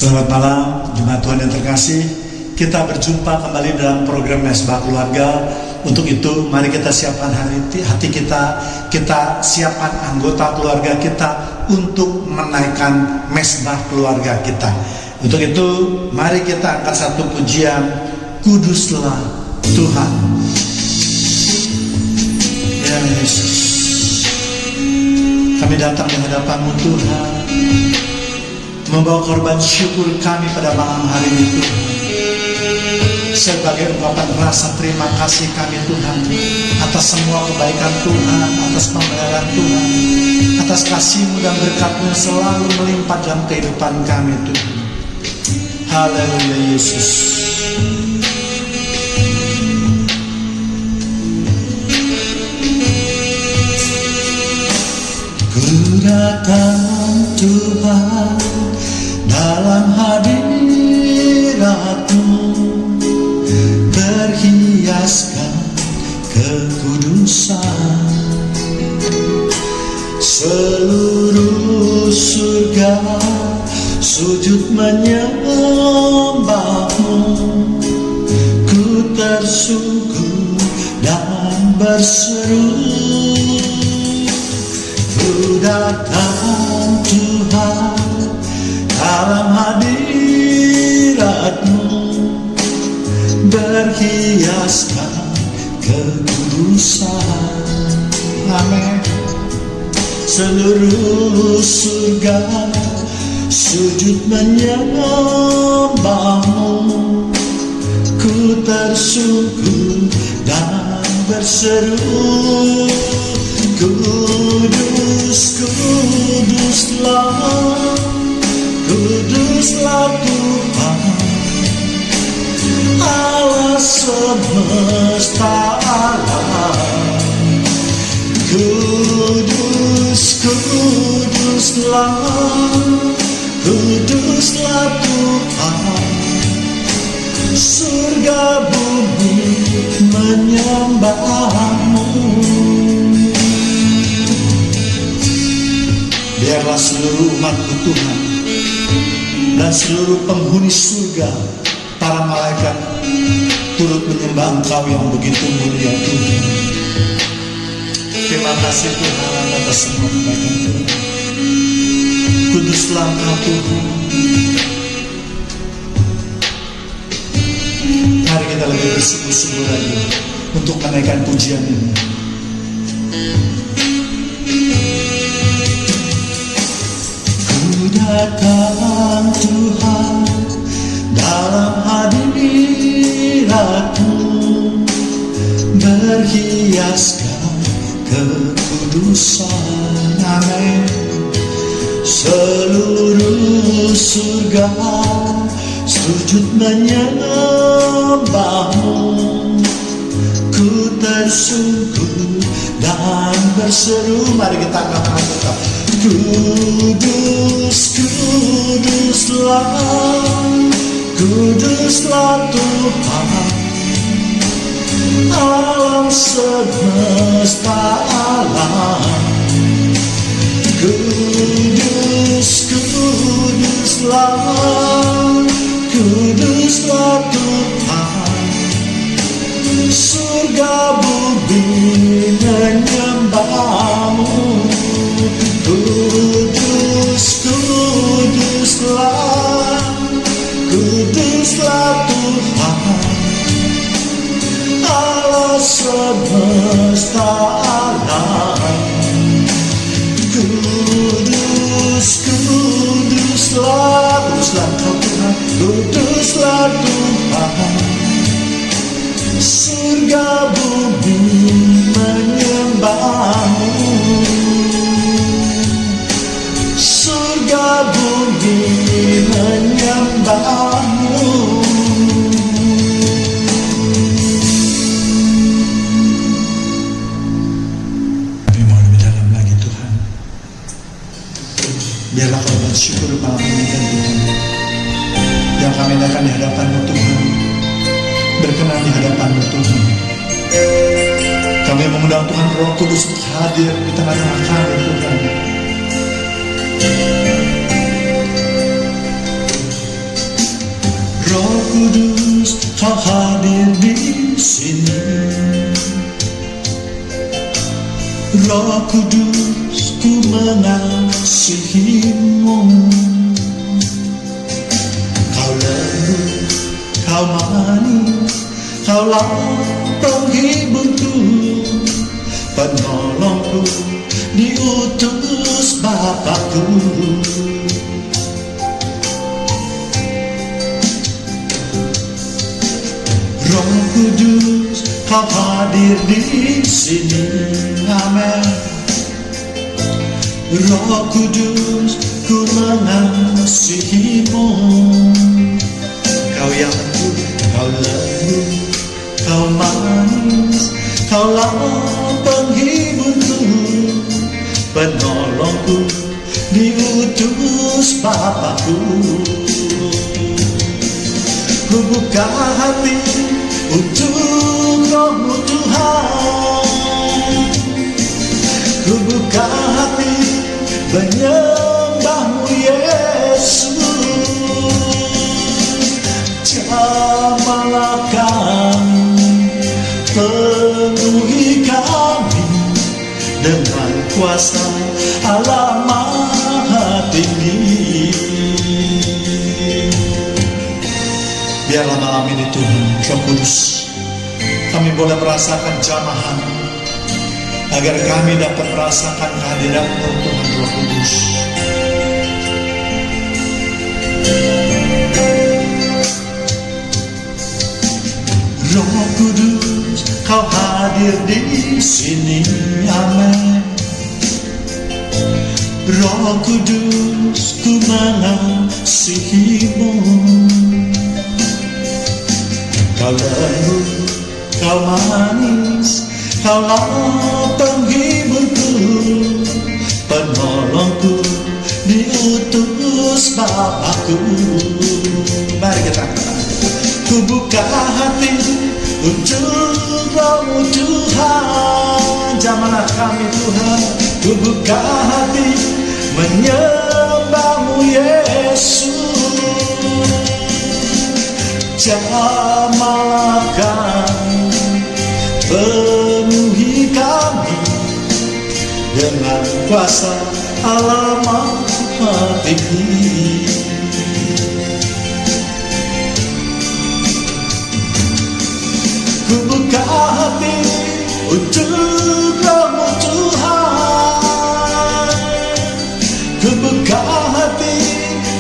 Selamat malam, jemaat Tuhan yang terkasih. Kita berjumpa kembali dalam program Mesbah Keluarga. Untuk itu, mari kita siapkan hati kita. Kita siapkan anggota keluarga kita untuk menaikkan mesbah keluarga kita. Untuk itu, mari kita angkat satu pujian, Kuduslah Tuhan. Ya Yesus, kami datang di hadapan-Mu Tuhan, membawa korban syukur kami pada malam hari ini Tuhan, sebagai ungkapan rasa terima kasih kami Tuhan atas semua kebaikan Tuhan, atas pemeliharaan Tuhan, atas kasih-Mu dan berkat-Mu yang selalu melimpah dalam kehidupan kami Tuhan. Haleluya Yesus. Ku datang Tuhan dalam hadirat-Mu, berhiaskan kekudusan. Seluruh surga sujud menyembah-Mu. Ku tersungkur dan berseru, ku datang Tuhan dalam hadirat-Mu, berhiaskan kekudusan. Amin. Seluruh surga sujud menyembah-Mu. Ku tersungkur dan berseru, Kudus, kuduslah, kuduslah Tuhan, Allah semesta alam. Kudus, kuduslah, kuduslah Tuhan, surga bumi menyembah-Mu. Biarlah seluruh umat-Mu Tuhan dan seluruh penghuni surga, para malaikat turut menyembah Engkau yang begitu mulia Tuhan. Terima kasih Tuhan atas semua kebaikan Tuhan. Kuduslah Engkau Tuhan. Mari kita lebih bersungguh-sungguh lagi untuk menaikkan pujian ini. Ku datang Tuhan dalam hadirat-Mu, berhiaskan kekudusan. Amin. Seluruh surga sujud menyembah-Mu. Ku tersungkur dan berseru. Mari kita angkat tangan kita. Kudus, kuduslah, kuduslah Tuhan, alam semesta alam. Kudus, kuduslah, kuduslah Tuhan, surga bumi menyembah-Mu. Kudus, kuduslah, kuduslah Tuhan, Allah semesta alam. Kudus, kuduslah, kuduslah Tuhan, kuduslah Tuhan, surga bumi menyembah-Mu. Surga bumi menyembah-Mu. Kami mau lebih dalam lagi Tuhan. Biarlah korban syukur para pendidikan Tuhan yang kami naikkan di hadapan-Mu Tuhan, berkenan di hadapan-Mu Tuhan. Kami mengundang Tuhan Roh Kudus untuk hadir di tengah-tengah kami Tuhan. Roh Kudus, ku mengasihimu. Kau lembut, kau manis, kaulah penghiburku, penolongku, diutus Bapakku. Roh Kudus, kau hadir di sini, amin. Roh Kudus, ku mengasihimu. Kau yang lembut, kau lembut, kau manis, kaulah penghiburku, penolongku, diutus Bapakku. Ku buka hati untuk Roh-Mu Tuhan, ku buka hati menyembah-Mu Yesus. Jamahlah kami, penuhi kami dengan kuasa Allah Maha Tinggi. Biarlah malam ini Tuhan, Roh Kudus, kami boleh merasakan jamahan, agar kami dapat merasakan kehadiran-Mu Tuhan Roh Kudus. Roh Kudus, kau hadir di sini, amin. Roh Kudus, ku mengasihimu. Kau lembut, kau manis, kaulah penghiburku, penolongku, diutus Bapakku. Mari kita katakan, ku buka hati untuk Roh-Mu Tuhan. Jamahlah kami Tuhan, ku buka hati menyembah-Mu Yesus. Jamahlah kami, penuhi kami dengan kuasa Allah Maha Tinggi. Ku buka hati untuk Roh-Mu Tuhan, ku buka hati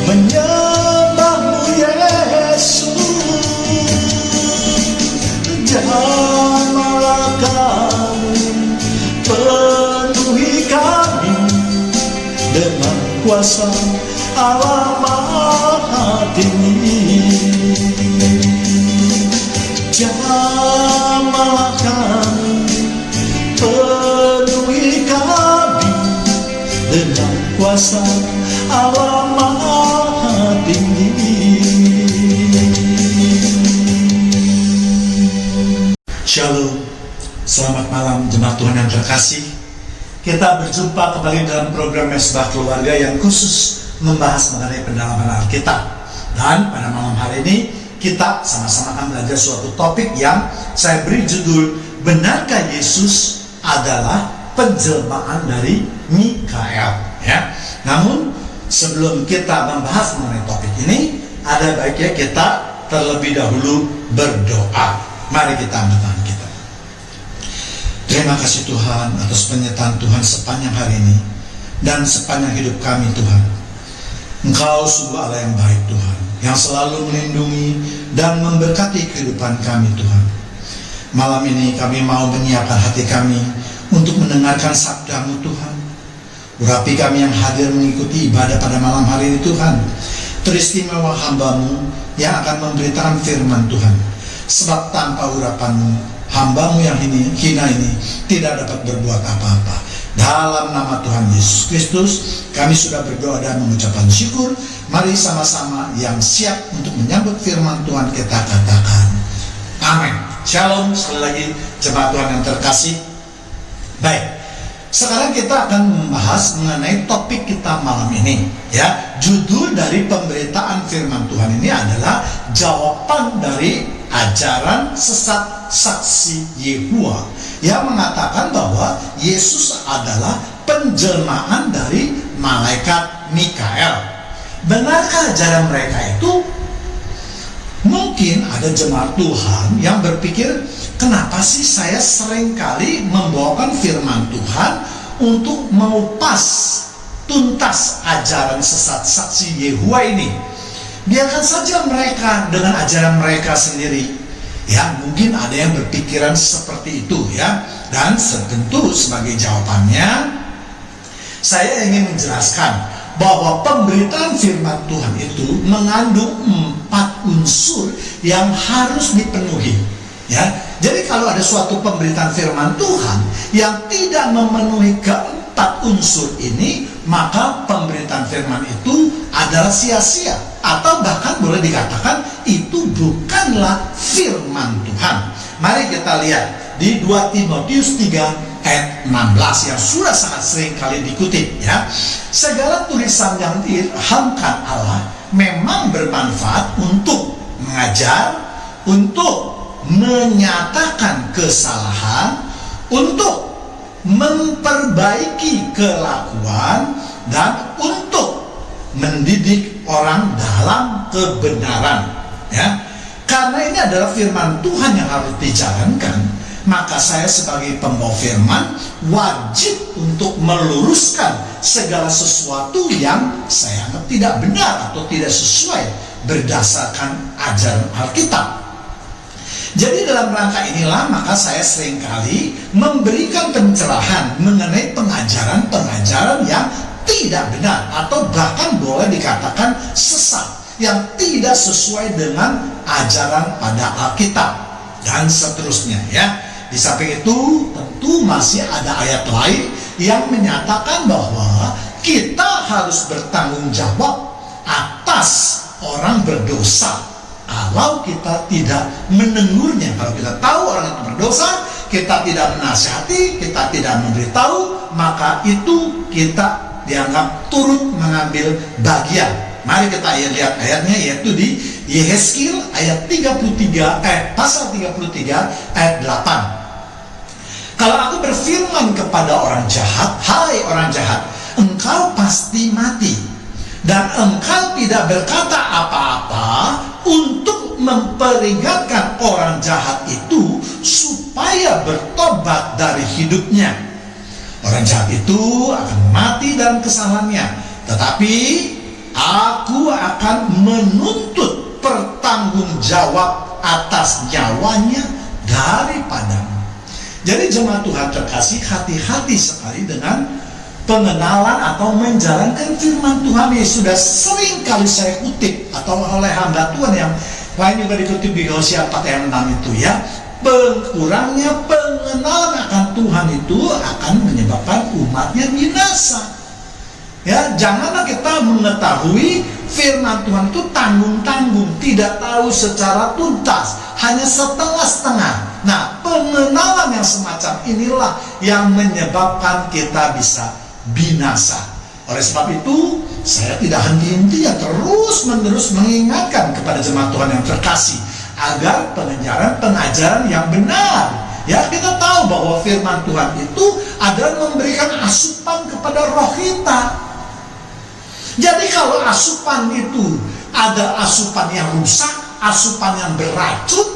menyembah-Mu Yesus. Jamahlah kami, penuhi kami dengan kuasa Allah Maha Tinggi. Jamahlah kami, penuhi kami dengan kuasa Allah Maha Tinggi. Shalom, selamat malam jemaat Tuhan yang terkasih. Kita berjumpa kembali dalam program Mesbah Keluarga yang khusus membahas mengenai pendalaman Alkitab. Dan pada malam hari ini kita sama-sama akan belajar suatu topik yang saya beri judul, benarkah Yesus adalah penjelmaan dari Mikael? Ya. Namun sebelum kita membahas mengenai topik ini, ada baiknya kita terlebih dahulu berdoa. Mari kita angkat tangan kita. Terima kasih Tuhan atas penyertaan Tuhan sepanjang hari ini dan sepanjang hidup kami Tuhan. Engkau sungguh Allah yang baik Tuhan, yang selalu melindungi dan memberkati kehidupan kami Tuhan. Malam ini kami mau menyiapkan hati kami untuk mendengarkan sabda-Mu Tuhan. Urapi kami yang hadir mengikuti ibadah pada malam hari ini Tuhan. Teristimewa hamba-Mu yang akan memberitakan firman Tuhan. Sebab tanpa urapan-Mu, hamba-Mu yang hina ini tidak dapat berbuat apa-apa. Dalam nama Tuhan Yesus Kristus, kami sudah berdoa dan mengucapkan syukur. Mari sama-sama yang siap untuk menyambut firman Tuhan kita katakan amin. Shalom, sekali lagi jemaat Tuhan yang terkasih. Baik, sekarang kita akan membahas mengenai topik kita malam ini. Ya, judul dari pemberitaan firman Tuhan ini adalah jawaban dari ajaran sesat saksi Yehova yang mengatakan bahwa Yesus adalah penjelmaan dari malaikat Mikael. Benarkah ajaran mereka itu? Mungkin ada jemaat Tuhan yang berpikir, kenapa sih saya seringkali membawakan firman Tuhan untuk mengupas tuntas ajaran sesat saksi Yehova ini? Biarkan saja mereka dengan ajaran mereka sendiri. Ya, mungkin ada yang berpikiran seperti itu ya. Dan tentu sebagai jawabannya, saya ingin menjelaskan bahwa pemberitaan firman Tuhan itu mengandung 4 unsur yang harus dipenuhi. Ya, jadi kalau ada suatu pemberitaan firman Tuhan yang tidak memenuhi keempat unsur ini, maka pemberitaan firman itu adalah sia-sia, atau bahkan boleh dikatakan itu bukanlah firman Tuhan. Mari kita lihat di 2 Timotius 3 ayat 16 yang sudah sangat sering kali dikutip ya. Segala tulisan yang diilhamkan Allah memang bermanfaat untuk mengajar, untuk menyatakan kesalahan, untuk memperbaiki kelakuan, dan untuk mendidik orang dalam kebenaran ya. Karena ini adalah firman Tuhan yang harus dijalankan, maka saya sebagai pembawa firman wajib untuk meluruskan segala sesuatu yang saya anggap tidak benar atau tidak sesuai berdasarkan ajaran Alkitab. Jadi dalam rangka inilah maka saya seringkali memberikan pencerahan mengenai pengajaran-pengajaran yang tidak benar atau bahkan boleh dikatakan sesat, yang tidak sesuai dengan ajaran pada Alkitab dan seterusnya ya. Di samping itu tentu masih ada ayat lain yang menyatakan bahwa kita harus bertanggung jawab atas orang berdosa kalau kita tidak menegurnya. Kalau kita tahu orang itu berdosa, kita tidak menasihati, kita tidak memberitahu, maka itu kita dianggap turut mengambil bagian. Mari kita lihat ayatnya, yaitu di Yehezkiel ayat 33 pasal 33 ayat 8. Kalau aku berfirman kepada orang jahat, hai orang jahat, engkau pasti mati, dan engkau tidak berkata apa-apa untuk memperingatkan orang jahat itu supaya bertobat dari hidupnya. Orang jahat itu akan mati dalam kesalahannya, tetapi aku akan menuntut pertanggungjawab atas nyawanya daripadamu. Jadi jemaat Tuhan terkasih, hati-hati sekali dengan pengenalan atau menjalankan firman Tuhan yang sudah sering kali saya kutip atau oleh hamba Tuhan yang lain juga dikutip di Hosea 4 ayat 6 itu ya. Kurangnya pengenalan akan Tuhan itu akan menyebabkan umatnya binasa. Ya, janganlah kita mengetahui firman Tuhan itu tanggung-tanggung, tidak tahu secara tuntas, hanya setengah-setengah. Nah, pengenalan yang semacam inilah yang menyebabkan kita bisa binasa. Oleh sebab itu, saya tidak henti-henti terus-menerus mengingatkan kepada jemaat Tuhan yang terkasih agar pengajaran yang benar. Ya, kita tahu bahwa firman Tuhan itu adalah memberikan asupan kepada roh kita. Jadi kalau asupan itu ada asupan yang rusak, asupan yang beracun,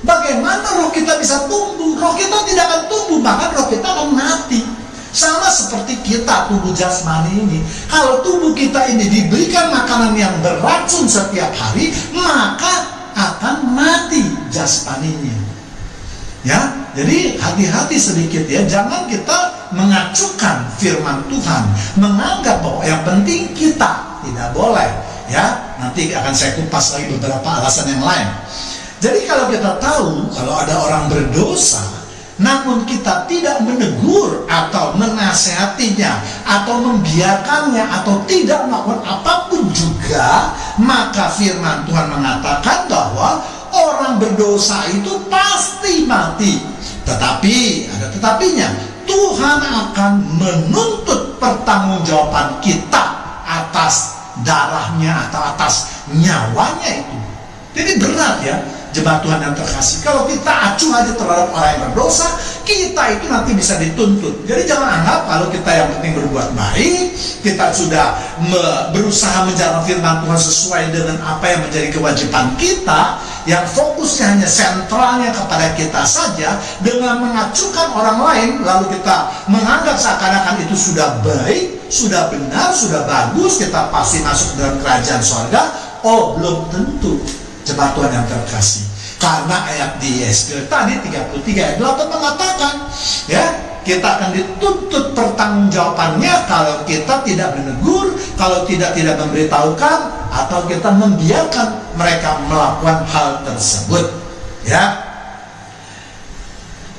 bagaimana roh kita bisa tumbuh? Roh kita tidak akan tumbuh, bahkan roh kita akan mati. Sama seperti kita, tubuh jasmani ini. Kalau tubuh kita ini diberikan makanan yang beracun setiap hari, maka akan mati jasmaninya. Ya, jadi hati-hati sedikit ya, jangan kita mengacukan firman Tuhan, menganggap bahwa yang penting kita, tidak boleh ya. Nanti akan saya kupas lagi beberapa alasan yang lain. Jadi kalau kita tahu kalau ada orang berdosa, namun kita tidak menegur atau menasehatinya atau membiarkannya atau tidak melakukan apapun juga, maka firman Tuhan mengatakan bahwa orang berdosa itu pasti mati. Tetapi ada tetapinya, Tuhan akan menuntut pertanggungjawaban kita atas darahnya atau atas nyawanya itu. Jadi berat ya. jemaat Tuhan yang terkasih, kalau kita acuh aja terhadap orang yang berdosa, kita itu nanti bisa dituntut. Jadi jangan anggap kalau kita yang penting berbuat baik, kita sudah berusaha menjalankan firman Tuhan sesuai dengan apa yang menjadi kewajiban kita, yang fokusnya hanya sentralnya kepada kita saja, dengan mengacuhkan orang lain, lalu kita menganggap seakan-akan itu sudah baik, sudah benar, sudah bagus, kita pasti masuk dalam kerajaan surga. Oh, belum tentu, jemaat Tuhan yang terkasih. Karena ayat di Yesaya tadi 33 ayat 8 mengatakan, ya, kita akan dituntut pertanggungjawabannya kalau kita tidak menegur, kalau tidak memberitahukan, atau kita membiarkan mereka melakukan hal tersebut. Ya,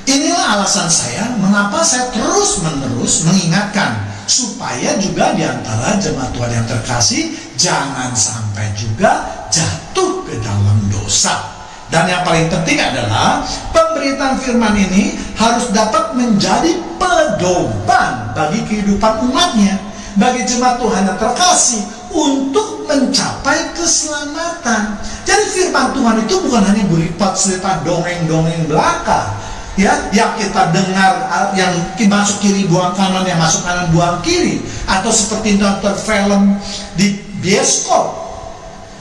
inilah alasan saya mengapa saya terus-menerus mengingatkan supaya juga diantara jemaat Tuhan yang terkasih jangan sampai juga jatuh ke dalam dosa. Dan yang paling penting adalah pemberitaan firman ini harus dapat menjadi pedoman bagi kehidupan umatnya, bagi jemaat Tuhan yang terkasih untuk mencapai keselamatan. Jadi firman Tuhan itu bukan hanya berupa cerita dongeng-dongeng belaka, ya, yang kita dengar, yang masuk kiri buang kanan, yang masuk kanan buang kiri, atau seperti nonton film di bioskop.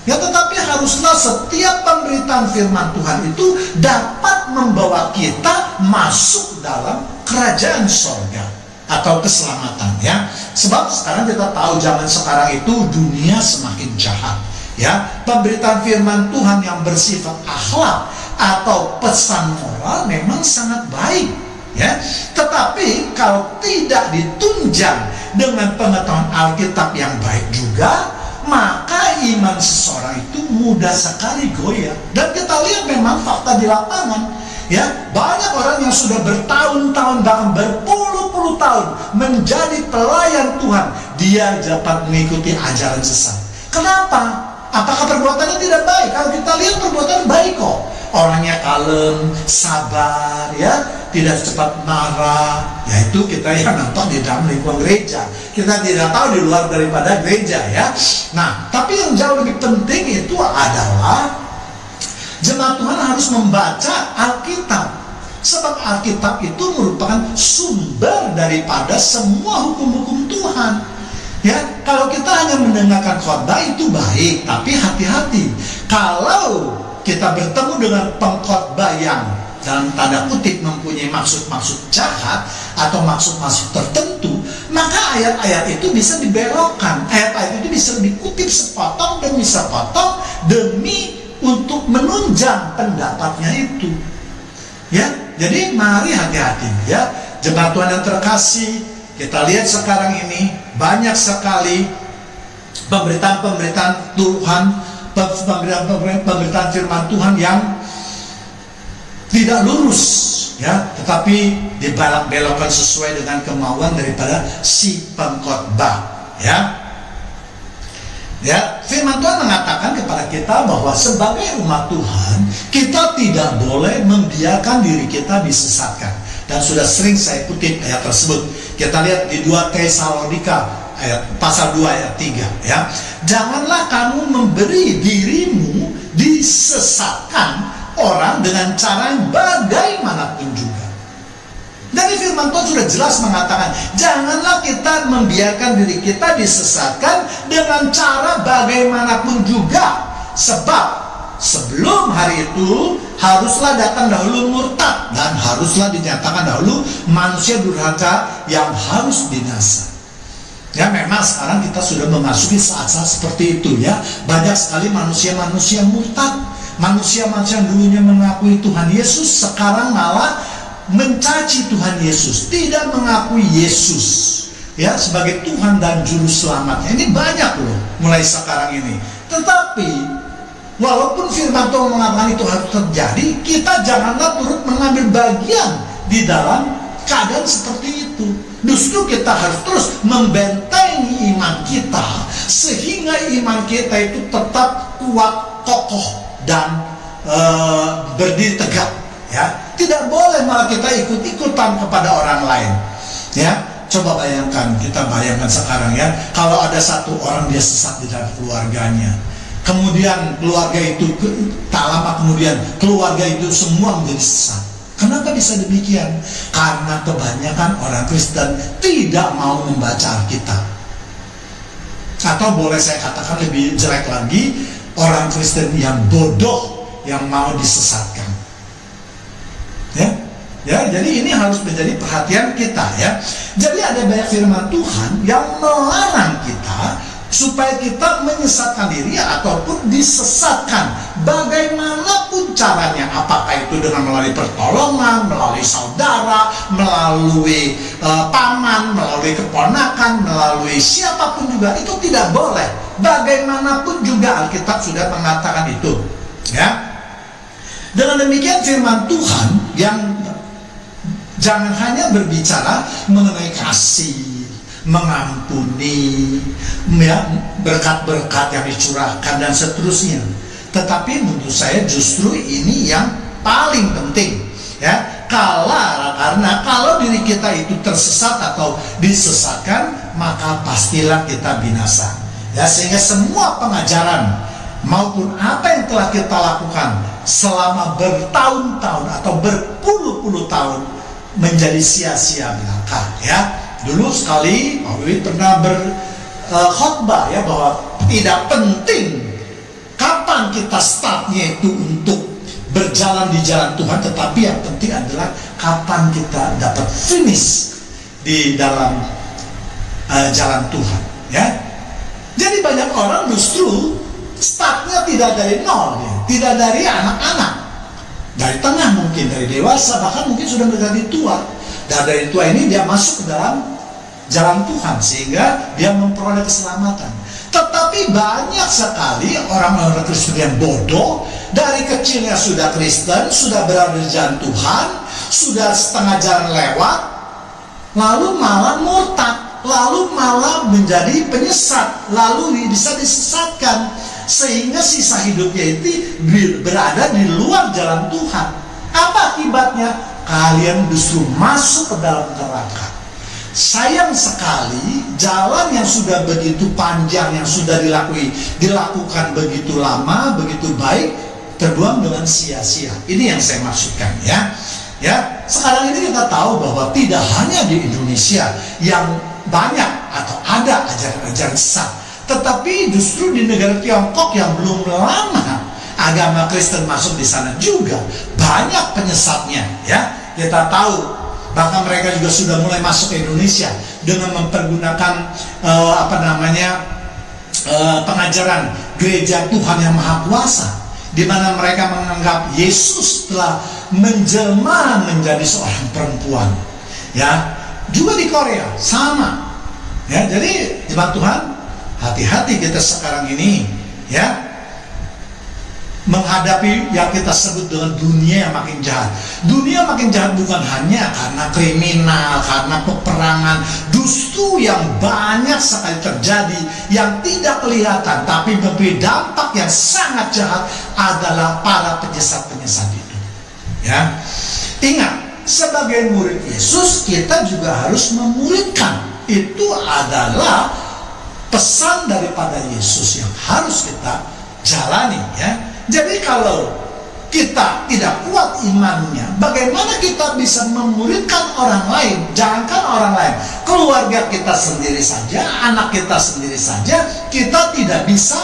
Ya, tetapi haruslah setiap pemberitaan firman Tuhan itu dapat membawa kita masuk dalam kerajaan surga atau keselamatan, ya. Sebab sekarang kita tahu zaman sekarang itu dunia semakin jahat, ya. Pemberitaan firman Tuhan yang bersifat akhlak atau pesan moral memang sangat baik, ya. Tetapi kalau tidak ditunjang dengan pengetahuan Alkitab yang baik juga, maka iman seseorang itu mudah sekali goyah. Dan kita lihat memang fakta di lapangan, ya, banyak orang yang sudah bertahun-tahun bahkan berpuluh-puluh tahun menjadi pelayan Tuhan, dia dapat mengikuti ajaran sesat. Kenapa? Apakah perbuatannya tidak baik? Kalau kita lihat perbuatan baik kok. Orangnya kalem, sabar, ya, tidak cepat marah. Ya, itu kita yang nampak di dalam lingkungan gereja. Kita tidak tahu di luar daripada gereja, ya. Nah, tapi yang jauh lebih penting itu adalah jemaat Tuhan harus membaca Alkitab. Sebab Alkitab itu merupakan sumber daripada semua hukum-hukum Tuhan. Ya, kalau kita hanya mendengarkan khotbah itu baik, tapi hati-hati. Kalau kita bertemu dengan pengkhotbah yang dalam tanda kutip mempunyai maksud-maksud jahat atau maksud-maksud tertentu, maka ayat-ayat itu bisa dibelokkan. Ayat-ayat itu bisa dikutip sepotong demi sepotong demi untuk menunjang pendapatnya itu. Ya, jadi mari hati-hati, ya, jemaat Tuhan yang terkasih. Kita lihat sekarang ini banyak sekali pemberitaan Tuhan, pemberitaan firman Tuhan yang tidak lurus, ya, tetapi dibelok-belokkan sesuai dengan kemauan daripada si pengkhotbah, ya. Ya, firman Tuhan mengatakan kepada kita bahwa sebagai umat Tuhan, kita tidak boleh membiarkan diri kita disesatkan. Dan sudah sering saya kutip ayat tersebut. Kita lihat di 2 Tesalonika ayat pasal 2 ayat 3, ya. Janganlah kamu memberi dirimu disesatkan orang dengan cara yang bagaimanapun juga. Dari firman Tuhan sudah jelas mengatakan, janganlah kita membiarkan diri kita disesatkan dengan cara bagaimanapun juga. Sebab sebelum hari itu haruslah datang dahulu murtad, dan haruslah dinyatakan dahulu manusia durhaka yang harus binasa. Ya, memang sekarang kita sudah memasuki saat-saat seperti itu, ya. Banyak sekali manusia-manusia murtad, manusia-manusia yang dulunya mengakui Tuhan Yesus sekarang malah mencaci Tuhan Yesus, tidak mengakui Yesus, ya, sebagai Tuhan dan Juru Selamatnya. Ini banyak loh mulai sekarang ini. Tetapi walaupun firman Tuhan mengatakan itu harus terjadi, kita janganlah turut mengambil bagian di dalam keadaan seperti itu. Justru kita harus terus membentengi iman kita sehingga iman kita itu tetap kuat, kokoh, dan berdiri tegak, ya. Tidak boleh malah kita ikut-ikutan kepada orang lain, ya. Coba bayangkan, kita bayangkan sekarang, ya, kalau ada satu orang dia sesat di dalam keluarganya, Kemudian keluarga itu, tak lama kemudian keluarga itu semua menjadi sesat. Kenapa bisa demikian? Karena kebanyakan orang Kristen tidak mau membaca Alkitab. Atau boleh saya katakan lebih jelek lagi, orang Kristen yang bodoh yang mau disesatkan. Ya, jadi ini harus menjadi perhatian kita ya. Jadi ada banyak firman Tuhan yang melarang kita supaya kita menyesatkan diri ataupun disesatkan bagaimanapun caranya, apakah itu dengan melalui pertolongan, melalui saudara, melalui paman, melalui keponakan, melalui siapapun juga, itu tidak boleh. Bagaimanapun juga Alkitab sudah mengatakan itu ya. Dengan demikian firman Tuhan yang jangan hanya berbicara mengenai kasih, mengampuni, ya, berkat-berkat yang dicurahkan dan seterusnya. Tetapi menurut saya justru ini yang paling penting ya. Karena kalau diri kita itu tersesat atau disesatkan, maka pastilah kita binasa. Ya, sehingga semua pengajaran maupun apa yang telah kita lakukan selama bertahun-tahun atau berpuluh-puluh tahun menjadi sia-sia belaka ya. Dulu sekali Pak Wiwit pernah berkhotbah ya, bahwa tidak penting kapan kita startnya itu untuk berjalan di jalan Tuhan, tetapi yang penting adalah kapan kita dapat finish di dalam jalan Tuhan ya. Jadi banyak orang justru startnya tidak dari nol ya, tidak dari anak-anak, dari tengah mungkin, dari dewasa, bahkan mungkin sudah menjadi tua. Dan dari tua ini dia masuk ke dalam jalan Tuhan sehingga dia memperoleh keselamatan. Tetapi banyak sekali orang-orang Kristen yang bodoh, dari kecilnya sudah Kristen, sudah berada di jalan Tuhan, sudah setengah jalan lewat, lalu malah murtad, lalu malah menjadi penyesat, lalu bisa disesatkan, sehingga sisa hidupnya itu berada di luar jalan Tuhan. Apa akibatnya? Kalian justru masuk ke dalam neraka. Sayang sekali, jalan yang sudah begitu panjang, yang sudah dilakukan begitu lama, begitu baik, terbuang dengan sia-sia. Ini yang saya maksudkan ya. Ya, sekarang ini kita tahu bahwa tidak hanya di Indonesia yang banyak atau ada ajaran-ajaran sesat, tetapi justru di negara Tiongkok yang belum lama agama Kristen masuk di sana juga banyak penyesatnya ya. Kita tahu bahkan mereka juga sudah mulai masuk ke Indonesia dengan mempergunakan pengajaran gereja Tuhan yang Maha Kuasa, di mana mereka menganggap Yesus telah menjelma menjadi seorang perempuan ya. Juga di Korea sama ya. Jadi jemaat Tuhan, hati-hati kita sekarang ini ya, menghadapi yang kita sebut dengan dunia yang makin jahat. Dunia makin jahat bukan hanya karena kriminal, karena peperangan. Justru yang banyak sekali terjadi yang tidak kelihatan tapi memberi dampak yang sangat jahat adalah para penyesat-penyesat itu ya. Ingat, sebagai murid Yesus kita juga harus memuridkan. Itu adalah pesan daripada Yesus yang harus kita jalani ya. Jadi kalau kita tidak kuat imannya, bagaimana kita bisa memuridkan orang lain? Jangankan orang lain, keluarga kita sendiri saja, anak kita sendiri saja, kita tidak bisa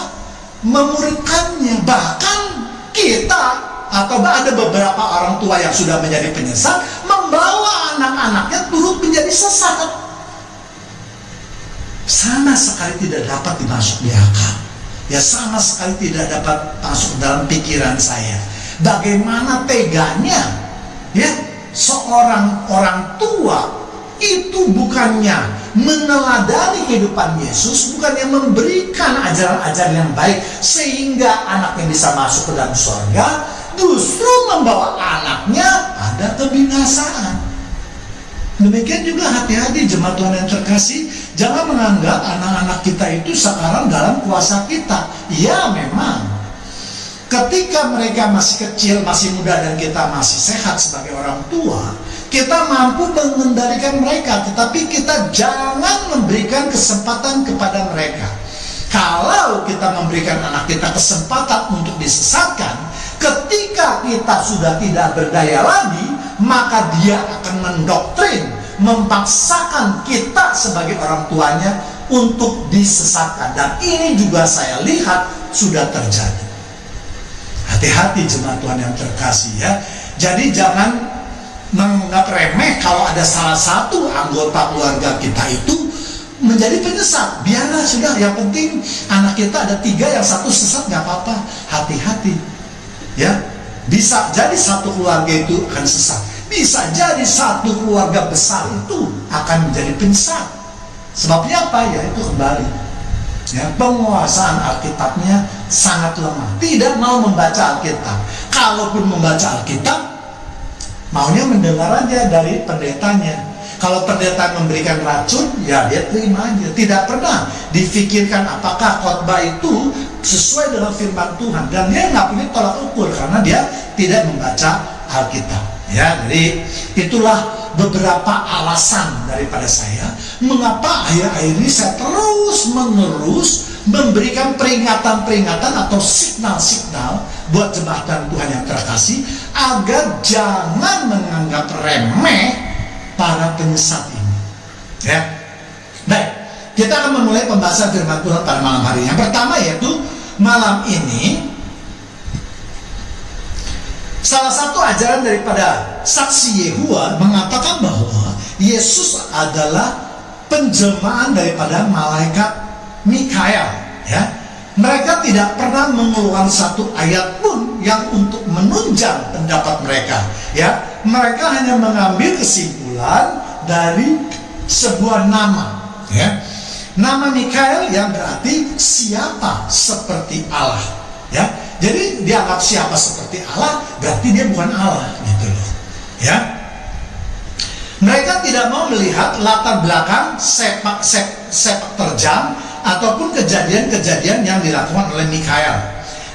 memuridkannya. Bahkan kita atau ada beberapa orang tua yang sudah menjadi penyesat, membawa anak-anaknya turut menjadi sesat. Sama sekali tidak dapat dimasuk di akal. Ya, sama sekali tidak dapat masuk dalam pikiran saya. Bagaimana teganya ya seorang orang tua itu bukannya meneladani kehidupan Yesus, bukannya memberikan ajaran-ajaran yang baik sehingga anaknya bisa masuk ke dalam surga, justru membawa anaknya pada kebinasaan. Demikian juga hati-hati jemaat Tuhan yang terkasih, jangan menganggap anak-anak kita itu sekarang dalam kuasa kita. Ya memang, ketika mereka masih kecil, masih muda dan kita masih sehat sebagai orang tua, kita mampu mengendalikan mereka, tetapi kita jangan memberikan kesempatan kepada mereka. Kalau kita memberi memberikan anak kita kesempatan untuk disesatkan, ketika kita sudah tidak berdaya lagi, maka dia akan mendoktrin, memaksakan kita sebagai orang tuanya untuk disesatkan. Dan ini juga saya lihat sudah terjadi. Hati-hati jemaat Tuhan yang terkasih ya. Jadi jangan menganggap remeh kalau ada salah satu anggota keluarga kita itu menjadi penyesat. Biarlah sudah, yang penting anak kita ada 3, yang 1 sesat, nggak apa-apa. Hati-hati ya. Bisa jadi satu keluarga itu akan sesat, bisa jadi satu keluarga besar itu akan menjadi penyesat. Sebabnya apa? Ya itu kembali ya, penguasaan Alkitabnya sangat lemah, tidak mau membaca Alkitab. Kalaupun membaca Alkitab, maunya mendengar aja dari pendetanya. Kalau pendeta memberikan racun, ya dia terima aja. Tidak pernah difikirkan apakah khotbah itu sesuai dengan firman Tuhan. Dan dia nggak punya tolak ukur karena dia tidak membaca Alkitab. Ya, jadi itulah beberapa alasan daripada saya mengapa akhir-akhir ini saya terus menerus memberikan peringatan-peringatan atau signal-signal buat jemaat Tuhan yang terkasih agar jangan menganggap remeh para penyesat ini. Ya, baik, kita akan memulai pembahasan firman Tuhan pada malam hari. Yang pertama yaitu malam ini salah satu ajaran daripada saksi Yehova mengatakan bahwa Yesus adalah penjelmaan daripada malaikat Mikael. Ya, mereka tidak pernah mengeluarkan satu ayat pun yang untuk menunjang pendapat mereka. Ya, mereka hanya mengambil kesimpulan dari sebuah nama. Ya, nama Mikael yang berarti siapa seperti Allah. Ya, jadi dianggap siapa seperti Allah berarti dia bukan Allah gitu loh. Ya, mereka tidak mau melihat latar belakang sepak terjang ataupun kejadian-kejadian yang dilakukan oleh Mikael.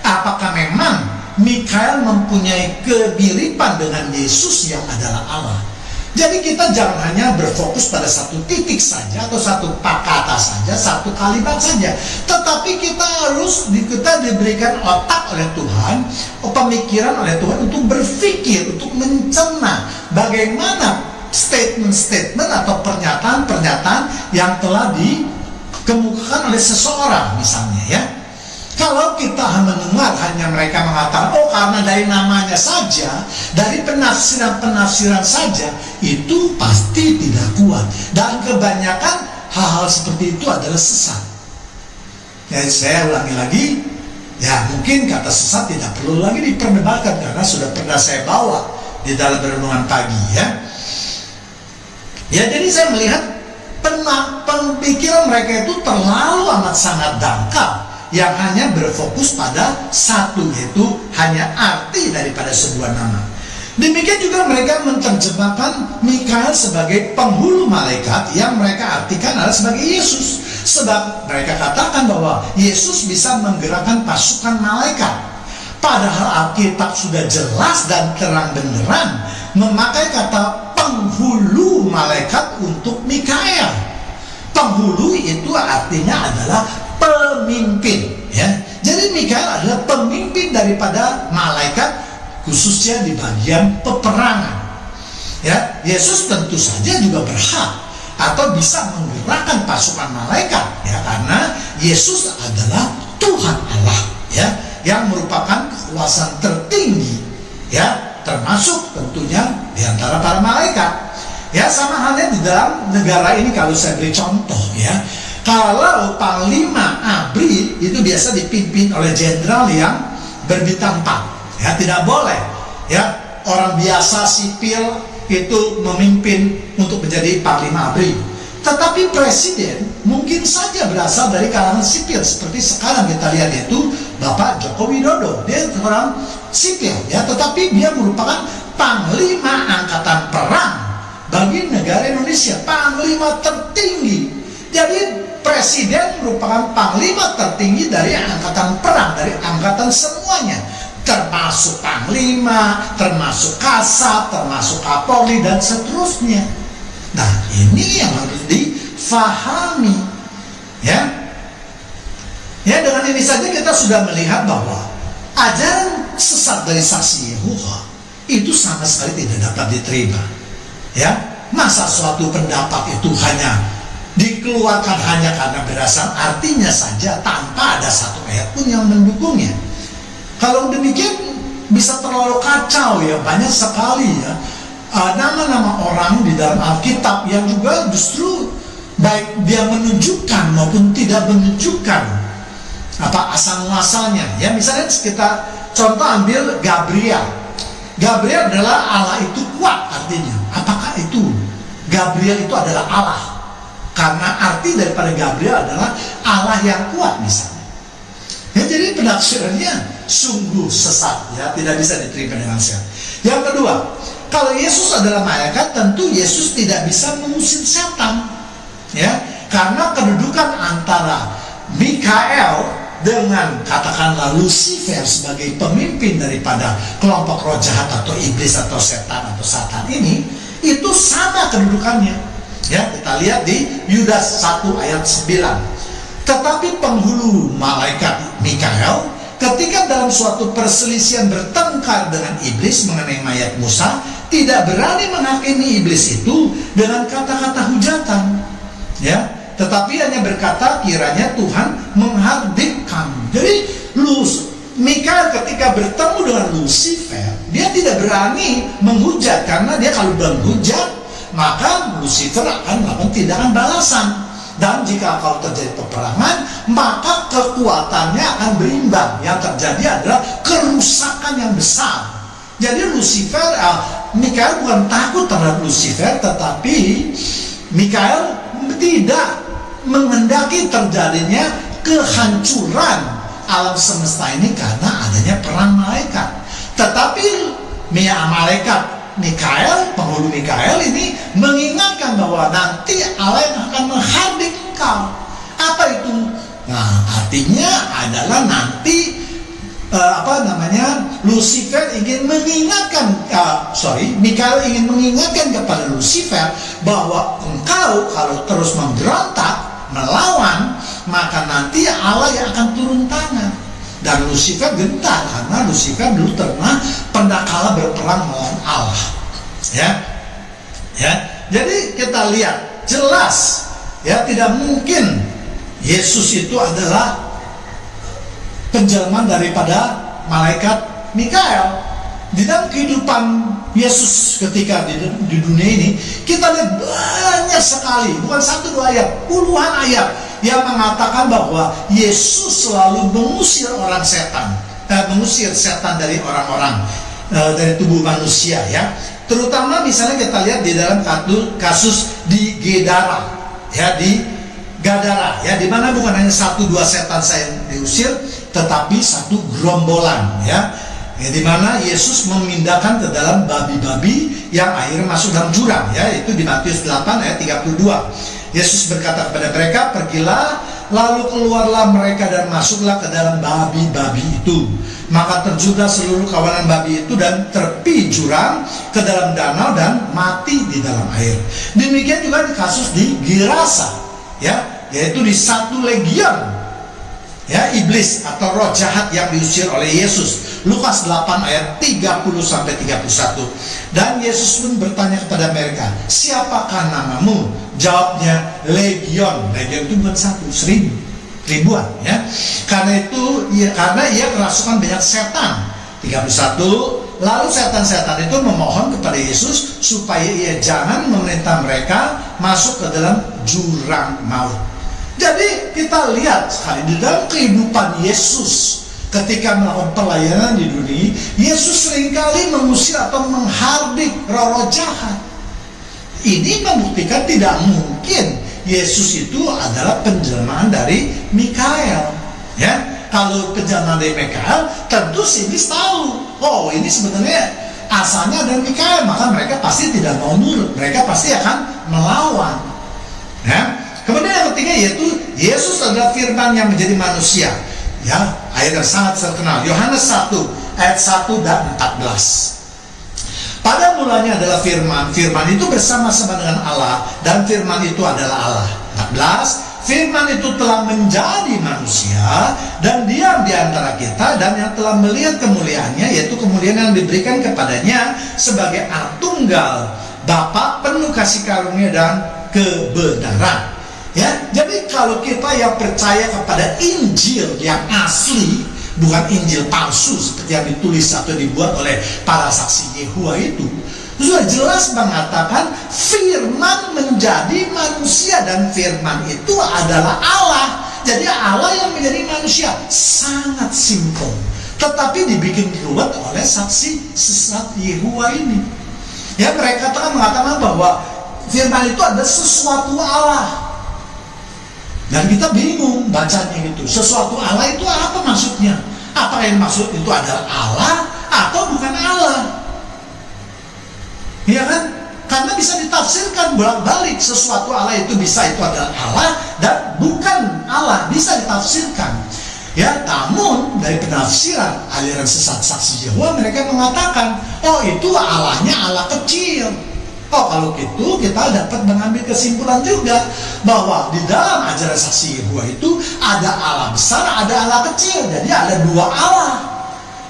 Apakah memang Mikael mempunyai kemiripan dengan Yesus yang adalah Allah? Jadi kita jangan hanya berfokus pada satu titik saja atau satu kata saja, satu kalimat saja, tetapi kita diberikan otak oleh Tuhan, pemikiran oleh Tuhan untuk berpikir, untuk mencerna bagaimana statement-statement atau pernyataan-pernyataan yang telah dikemukakan oleh seseorang misalnya ya. Kalau kita mendengar hanya mereka mengatakan, oh karena dari namanya saja, dari penafsiran-penafsiran saja, itu pasti tidak kuat. Dan kebanyakan hal-hal seperti itu adalah sesat. Jadi saya ulangi lagi, ya mungkin kata sesat tidak perlu lagi diperdebatkan karena sudah pernah saya bawa di dalam renungan pagi ya. Ya jadi saya melihat pemikiran mereka itu terlalu amat sangat dangkal, yang hanya berfokus pada satu, yaitu hanya arti daripada sebuah nama. Demikian juga mereka menerjemahkan Mikael sebagai penghulu malaikat yang mereka artikan adalah sebagai Yesus. Sebab mereka katakan bahwa Yesus bisa menggerakkan pasukan malaikat. Padahal Alkitab sudah jelas dan terang benderang memakai kata penghulu malaikat untuk Mikael. Penghulu itu artinya adalah pemimpin ya. Jadi Mikael adalah pemimpin daripada malaikat, khususnya di bagian peperangan. Ya, Yesus tentu saja juga berhak atau bisa menggerakkan pasukan malaikat ya, karena Yesus adalah Tuhan Allah ya, yang merupakan kekuasaan tertinggi ya, termasuk tentunya di antara para malaikat. Ya, sama halnya di dalam negara ini kalau saya beri contoh ya. Kalau Panglima ABRI itu biasa dipimpin oleh jenderal yang berbintang 4 ya, tidak boleh ya orang biasa sipil itu memimpin untuk menjadi Panglima ABRI. Tetapi presiden mungkin saja berasal dari kalangan sipil, seperti sekarang kita lihat itu Bapak Joko Widodo, dia orang sipil ya, tetapi dia merupakan Panglima Angkatan Perang bagi negara Indonesia, Panglima tertinggi. Jadi presiden merupakan panglima tertinggi dari angkatan perang, dari angkatan semuanya, termasuk panglima, termasuk kasat, termasuk kapolri dan seterusnya. Nah, ini yang harus difahami ya. Ya, dengan ini saja kita sudah melihat bahwa ajaran sesat dari saksi Yehova itu sama sekali tidak dapat diterima. Ya, masa suatu pendapat itu hanya dikeluarkan hanya karena berasal artinya saja tanpa ada satu ayat pun yang mendukungnya. Kalau demikian bisa terlalu kacau ya, banyak sekali ya nama-nama orang di dalam Alkitab yang juga justru baik dia menunjukkan maupun tidak menunjukkan asal muasalnya. Ya, misalnya kita contoh ambil Gabriel. Gabriel adalah Allah itu kuat artinya. Apakah itu Gabriel itu adalah Allah? Karena arti daripada Gabriel adalah Allah yang kuat misalnya. Ya, jadi penafsirannya sungguh sesat ya, tidak bisa diterima dengan sehat. Yang kedua, kalau Yesus adalah malaikat, tentu Yesus tidak bisa mengusir setan. Ya, karena kedudukan antara Mikael dengan katakanlah Lucifer sebagai pemimpin daripada kelompok roh jahat atau iblis atau setan atau satan ini, itu sama kedudukannya. Ya, kita lihat di Yudas 1 ayat 9. Tetapi penghulu malaikat Mikael ketika dalam suatu perselisihan bertengkar dengan iblis mengenai mayat Musa, tidak berani menghakimi iblis itu dengan kata-kata hujatan. Ya, tetapi hanya berkata kiranya Tuhan menghardik kamu. Jadi Mikael ketika bertemu dengan Lucifer, dia tidak berani menghujat, karena dia kalau menghujat maka Lucifer akan melakukan tindakan balasan. Dan jika kalau terjadi peperangan, maka kekuatannya akan berimbang. Yang terjadi adalah kerusakan yang besar. Jadi Mikael bukan takut terhadap Lucifer, tetapi Mikael tidak menghendaki terjadinya kehancuran alam semesta ini karena adanya perang malaikat. Tetapi malaikat Mikael, penghulu Mikael ini mengingatkan bahwa nanti Allah yang akan menghardik engkau. Apa itu? Nah, artinya adalah nanti Lucifer ingin mengingatkan, Mikael ingin mengingatkan kepada Lucifer bahwa engkau kalau terus memberontak, melawan, maka nanti Allah yang akan turun tangan. Dan Lucifer gentar karena Lucifer dulu pernah kalah berperang melawan Allah. Ya, jadi kita lihat jelas ya, tidak mungkin Yesus itu adalah penjelmaan daripada malaikat Mikael. Di dalam kehidupan Yesus ketika di dunia ini, kita lihat banyak sekali, bukan 1-2 ayat, puluhan ayat yang mengatakan bahwa Yesus selalu mengusir mengusir setan dari orang-orang, dari tubuh manusia ya. Terutama misalnya kita lihat di dalam kasus di Gadara ya, di mana bukan hanya 1-2 setan saya diusir, tetapi satu gerombolan ya, di mana Yesus memindahkan ke dalam babi-babi yang akhirnya masuk dalam jurang ya, itu di Matius 8 ayat 32. Yesus berkata kepada mereka, pergilah, lalu keluarlah mereka dan masuklah ke dalam babi-babi itu. Maka terjunlah seluruh kawanan babi itu dan terpi jurang ke dalam danau dan mati di dalam air. Demikian juga di kasus di Gerasa ya, yaitu di 1 legion ya, iblis atau roh jahat yang diusir oleh Yesus. Lukas 8 ayat 30-31. Dan Yesus pun bertanya kepada mereka, siapakah namamu? Jawabnya, legion. Legion itu bukan 1, 1000, ribuan ya. Karena ia kerasukan banyak setan. 31. Lalu setan-setan itu memohon kepada Yesus supaya ia jangan memerintah mereka masuk ke dalam jurang maut. Jadi kita lihat sekali di dalam kehidupan Yesus ketika melakukan pelayanan di dunia, Yesus seringkali mengusir atau menghardik roh-roh jahat. Ini membuktikan tidak mungkin Yesus itu adalah penjelmaan dari Mikael. Ya, kalau penjelmaan dari Mikael, tentu si iblis tahu, oh ini sebenarnya asalnya dari Mikael, maka mereka pasti tidak mau nurut, mereka pasti akan melawan. Ya. Kemudian yang ketiga yaitu Yesus adalah firman yang menjadi manusia. Ya, ayat yang sangat terkenal, Yohanes 1 ayat 1 dan 14. Pada mulanya adalah firman, firman itu bersama-sama dengan Allah, dan firman itu adalah Allah. 14, firman itu telah menjadi manusia antara kita dan yang telah melihat kemuliaannya, yaitu kemuliaan yang diberikan kepadanya sebagai anak tunggal, Bapa penuh kasih karunia dan kebenaran. Ya, jadi kalau kita yang percaya kepada Injil yang asli, bukan Injil palsu seperti yang ditulis atau dibuat oleh para saksi Yehova itu, sudah jelas mengatakan firman menjadi manusia, dan firman itu adalah Allah. Jadi Allah yang menjadi manusia, sangat simpel, tetapi dibikin ruwet oleh saksi sesat Yehova ini. Ya, mereka telah mengatakan bahwa firman itu adalah sesuatu Allah. Dan kita bingung bacanya itu. Sesuatu Allah itu apa maksudnya? Apa yang maksud itu adalah Allah atau bukan Allah? Iya kan? Karena bisa ditafsirkan bolak-balik. Sesuatu Allah itu bisa itu adalah Allah dan bukan Allah, bisa ditafsirkan. Ya, namun dari penafsiran aliran sesat saksi Yehova, mereka mengatakan, oh itu Allahnya Allah kecil. Oh, kalau gitu kita dapat mengambil kesimpulan juga bahwa di dalam ajaran saksi Yehova itu ada Allah besar, ada Allah kecil. Jadi ada dua Allah.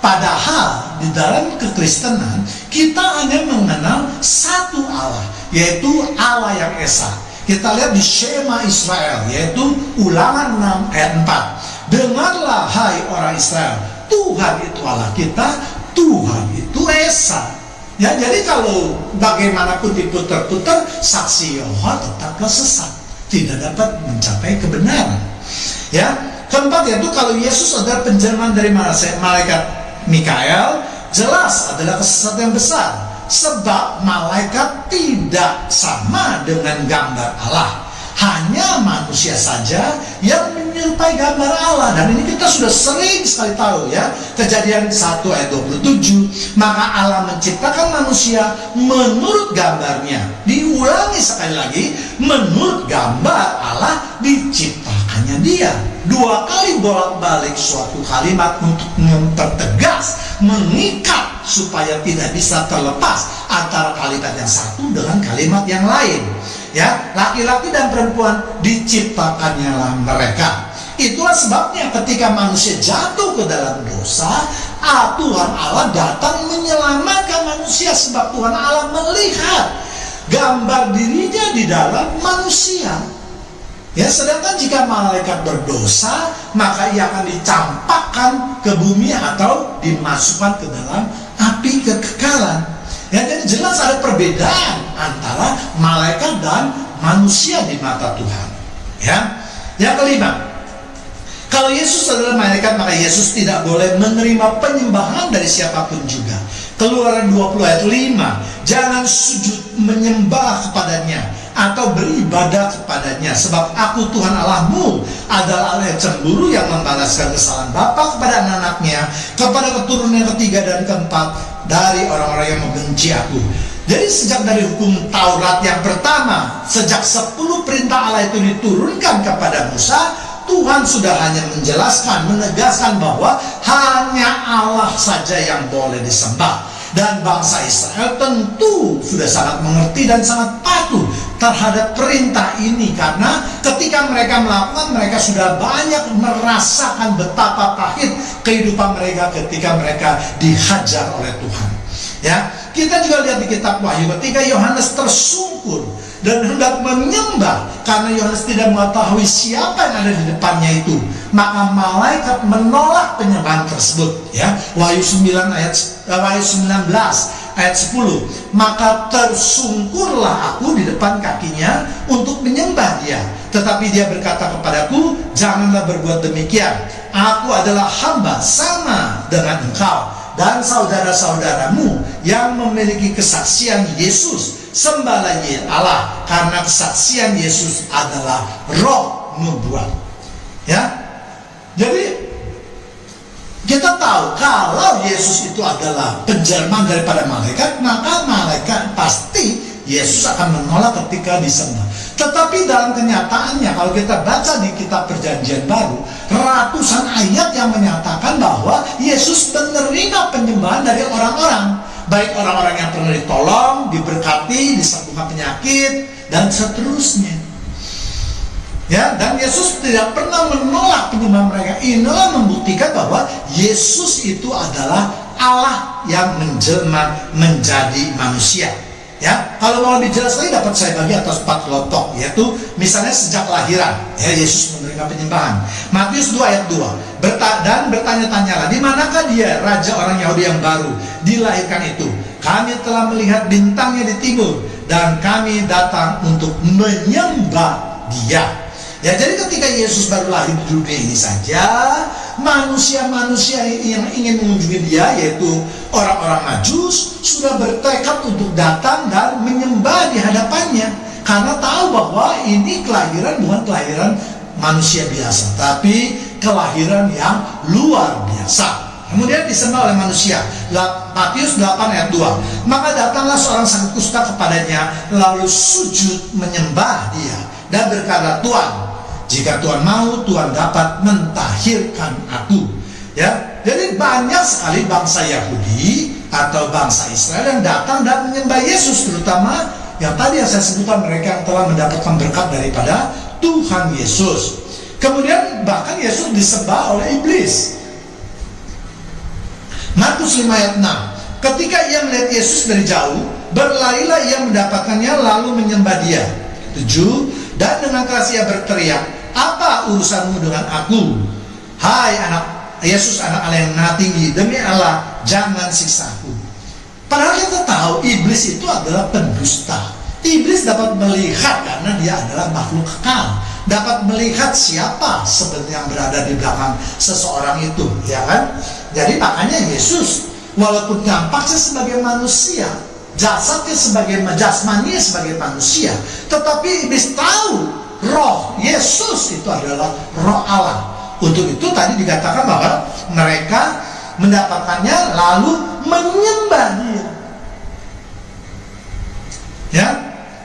Padahal di dalam kekristenan kita hanya mengenal satu Allah, yaitu Allah yang Esa. Kita lihat di Shema Israel, yaitu Ulangan 6 ayat 4. Dengarlah hai orang Israel, Tuhan itu Allah kita, Tuhan itu Esa. Ya, jadi kalau bagaimanapun diputar-putar, saksi Yehova tetaplah sesat, tidak dapat mencapai kebenaran. Ya, keempat yaitu kalau Yesus adalah penjelmaan dari malaikat Mikael, jelas adalah kesesatan yang besar, sebab malaikat tidak sama dengan gambar Allah. Hanya manusia saja yang menyerupai gambar Allah. Dan ini kita sudah sering sekali tahu ya. Kejadian 1 ayat 27. Maka Allah menciptakan manusia menurut gambarnya. Diulangi sekali lagi, menurut gambar Allah diciptakannya dia. Dua kali bolak-balik suatu kalimat untuk mempertegas, mengikat supaya tidak bisa terlepas antara kalimat yang satu dengan kalimat yang lain. Ya, laki-laki dan perempuan diciptakannya lah mereka. Itulah sebabnya ketika manusia jatuh ke dalam dosa, Tuhan Allah datang menyelamatkan manusia, sebab Tuhan Allah melihat gambar dirinya di dalam manusia. Ya, sedangkan jika malaikat berdosa, maka ia akan dicampakkan ke bumi atau dimasukkan ke dalam api kekekalan. Ya, jadi jelas ada perbedaan antara malaikat dan manusia di mata Tuhan. Ya, yang kelima, kalau Yesus adalah malaikat, maka Yesus tidak boleh menerima penyembahan dari siapapun juga. Keluaran 20 ayat 5, jangan sujud menyembah kepadanya atau beribadah kepadanya, sebab aku Tuhan Allahmu adalah Allah yang cemburu, yang membalaskan kesalahan bapa kepada anak-anaknya, kepada keturunan yang ketiga dan keempat dari orang-orang yang membenci aku. Jadi sejak dari hukum Taurat yang pertama, sejak 10 perintah Allah itu diturunkan kepada Musa, Tuhan sudah hanya menjelaskan, menegaskan bahwa hanya Allah saja yang boleh disembah. Dan bangsa Israel tentu sudah sangat mengerti dan sangat patuh terhadap perintah ini, karena ketika mereka melakukan, mereka sudah banyak merasakan betapa pahit kehidupan mereka ketika mereka dihajar oleh Tuhan. Ya, kita juga lihat di kitab Wahyu ketika Yohanes tersungkur dan hendak menyembah karena Yohanes tidak mengetahui siapa yang ada di depannya itu, maka malaikat menolak penyembahan tersebut. Ya, Wahyu 19 ayat 10, maka tersungkurlah aku di depan kakinya untuk menyembah dia, tetapi dia berkata kepadaku, janganlah berbuat demikian, aku adalah hamba sama dengan engkau dan saudara-saudaramu yang memiliki kesaksian Yesus, sembahlah Allah, karena kesaksian Yesus adalah roh nubuat. Ya, jadi kita tahu kalau Yesus itu adalah penjelmaan daripada malaikat, maka malaikat pasti Yesus akan menolak ketika disembah. Tetapi dalam kenyataannya, kalau kita baca di kitab Perjanjian Baru, ratusan ayat yang menyatakan bahwa Yesus menerima penyembahan dari orang-orang, baik orang-orang yang pernah ditolong, diberkati, disembuhkan penyakit, dan seterusnya. Ya, dan Yesus tidak pernah menolak penyembahan mereka. Inilah membuktikan bahwa Yesus itu adalah Allah yang menjelma menjadi manusia. Ya, kalau mau lebih jelas lagi dapat saya bagi atas 4 kelompok, yaitu misalnya sejak kelahiran, ya Yesus menerima penyembahan. Matius 2 ayat 2. Dan bertanya-tanyalah, di manakah dia, raja orang Yahudi yang baru dilahirkan itu? Kami telah melihat bintangnya di timur, dan kami datang untuk menyembah dia. Ya, jadi ketika Yesus baru lahir di dunia ini saja, manusia-manusia yang ingin mengunjungi dia, yaitu orang-orang Majus, sudah bertekad untuk datang dan menyembah di hadapannya, karena tahu bahwa ini kelahiran bukan kelahiran manusia biasa, tapi kelahiran yang luar biasa. Kemudian disembah oleh manusia. Matius 8 ayat 2. Maka datanglah seorang sakit kusta kepadanya, lalu sujud menyembah dia dan berkata, Tuhan, jika Tuhan mau, Tuhan dapat mentahirkan aku. Ya, jadi banyak sekali bangsa Yahudi atau bangsa Israel yang datang dan menyembah Yesus, terutama yang tadi yang saya sebutkan, mereka yang telah mendapatkan berkat daripada Tuhan Yesus. Kemudian bahkan Yesus disembah oleh iblis. Markus 5 ayat 6. Ketika ia melihat Yesus dari jauh, berlarilah ia mendapatkannya lalu menyembah dia. 7. Dan dengan keras ia berteriak, apa urusanmu dengan aku? Hai anak Yesus, anak Allah yang maha tinggi, demi Allah jangan siksaku. Padahal kita tahu iblis itu adalah pendusta. Iblis dapat melihat karena dia adalah makhluk kekal, dapat melihat siapa sebenarnya yang berada di belakang seseorang itu, ya kan? Jadi makanya Yesus walaupun tampaknya sebagai manusia, jasadnya sebagai jasmani sebagai manusia, tetapi iblis tahu roh Yesus itu adalah roh Allah. Untuk itu tadi dikatakan bahwa mereka mendapatkannya lalu menyembah dia. Ya.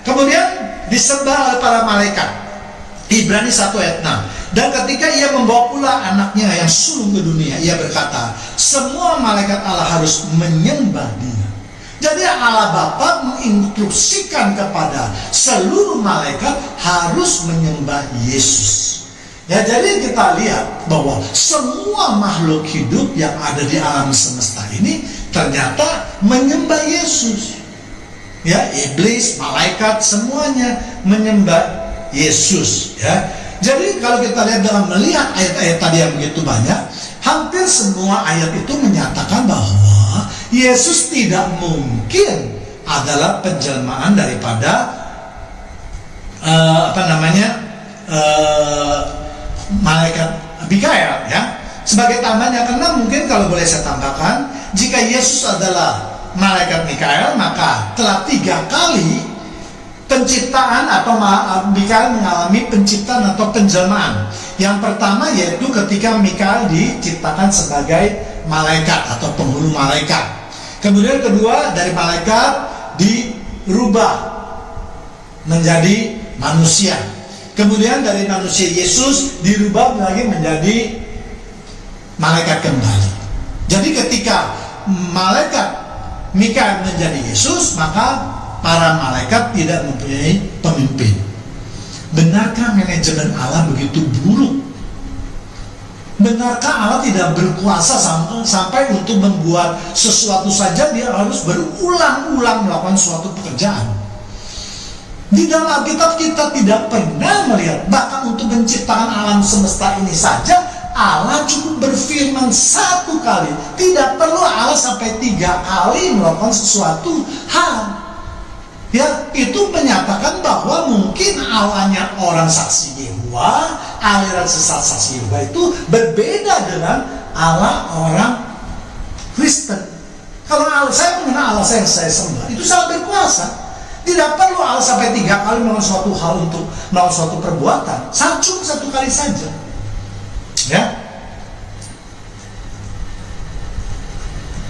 Kemudian disembah oleh para malaikat. Ibrani 1 ayat 6. Dan ketika ia membawa pula anaknya yang sulung ke dunia, ia berkata, semua malaikat Allah harus menyembah dia. Jadi Allah Bapa menginstruksikan kepada seluruh malaikat harus menyembah Yesus. Ya, jadi kita lihat bahwa semua makhluk hidup yang ada di alam semesta ini ternyata menyembah Yesus. Ya, iblis, malaikat, semuanya menyembah Yesus. Ya, jadi kalau kita lihat dalam melihat ayat-ayat tadi yang begitu banyak, hampir semua ayat itu menyatakan bahwa Yesus tidak mungkin adalah penjelmaan daripada malaikat Mikael, ya. Sebagai tambahannya, karena mungkin kalau boleh saya tambahkan, jika Yesus adalah malaikat Mikael, maka telah 3 kali penciptaan atau Mikael mengalami penciptaan atau penjelmaan. Yang pertama yaitu ketika Mikael diciptakan sebagai malaikat atau penghulu malaikat. Kemudian kedua, dari malaikat dirubah menjadi manusia. Kemudian dari manusia Yesus dirubah lagi menjadi malaikat kembali. Jadi ketika malaikat Mikael menjadi Yesus, maka para malaikat tidak mempunyai pemimpin. Benarkah manajemen Allah begitu buruk? Benarkah Allah tidak berkuasa sampai untuk membuat sesuatu saja dia harus berulang-ulang melakukan suatu pekerjaan? Di dalam Alkitab kita tidak pernah melihat, bahkan untuk menciptakan alam semesta ini saja Allah cukup berfirman 1 kali. Tidak perlu Allah sampai 3 kali melakukan sesuatu hal. Ya, itu menyatakan bahwa mungkin Allahnya orang saksi Yehova, aliran sesat saksi Yehova itu berbeda dengan Allah orang Kristen. Kalau Allah, saya mengenal Allah yang saya sembah, itu sangat berkuasa. Tidak perlu Allah sampai 3 kali melakukan suatu hal untuk melakukan suatu perbuatan. Cukup 1 kali saja. Ya.